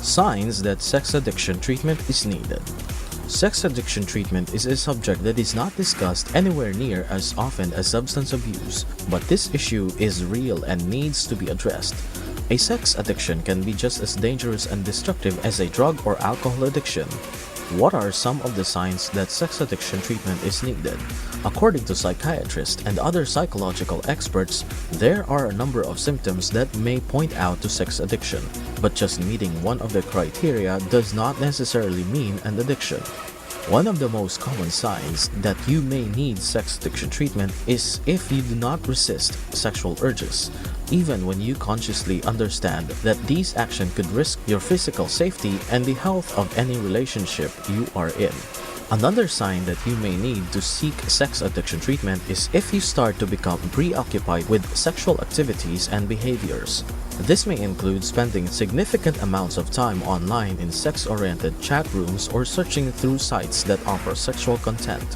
Signs that sex addiction treatment is needed. Sex addiction treatment is a subject that is not discussed anywhere near as often as substance abuse, but this issue is real and needs to be addressed. A sex addiction can be just as dangerous and destructive as a drug or alcohol addiction. What are some of the signs that sex addiction treatment is needed? According to psychiatrists and other psychological experts, there are a number of symptoms that may point out to sex addiction, but just meeting one of the criteria does not necessarily mean an addiction. One of the most common signs that you may need sex addiction treatment is if you do not resist sexual urges, even when you consciously understand that these actions could risk your physical safety and the health of any relationship you are in. Another sign that you may need to seek sex addiction treatment is if you start to become preoccupied with sexual activities and behaviors. This may include spending significant amounts of time online in sex-oriented chat rooms or searching through sites that offer sexual content.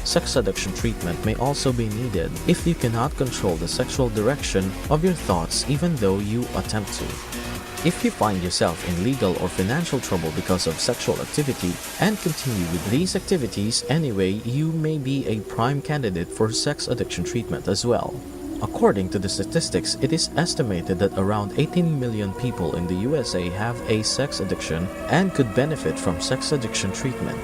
Sex addiction treatment may also be needed if you cannot control the sexual direction of your thoughts even though you attempt to. If you find yourself in legal or financial trouble because of sexual activity and continue with these activities anyway, you may be a prime candidate for sex addiction treatment as well. According to the statistics, it is estimated that around 18 million people in the USA have a sex addiction and could benefit from sex addiction treatment.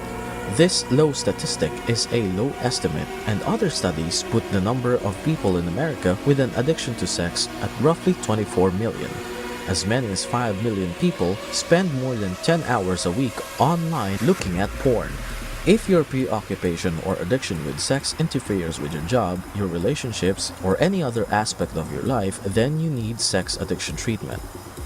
This low statistic is a low estimate, and other studies put the number of people in America with an addiction to sex at roughly 24 million. As many as 5 million people spend more than 10 hours a week online looking at porn. If your preoccupation or addiction with sex interferes with your job, your relationships, or any other aspect of your life, then you need sex addiction treatment.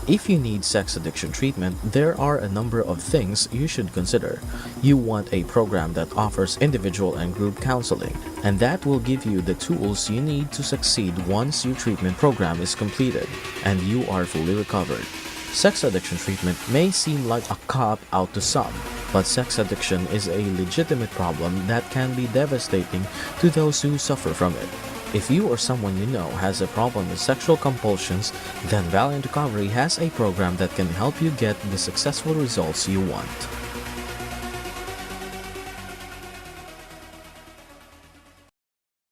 If you need sex addiction treatment, there are a number of things you should consider. You want a program that offers individual and group counseling, and that will give you the tools you need to succeed once your treatment program is completed and you are fully recovered. Sex addiction treatment may seem like a cop-out to some, but sex addiction is a legitimate problem that can be devastating to those who suffer from it. If you or someone you know has a problem with sexual compulsions, then Valiant Recovery has a program that can help you get the successful results you want.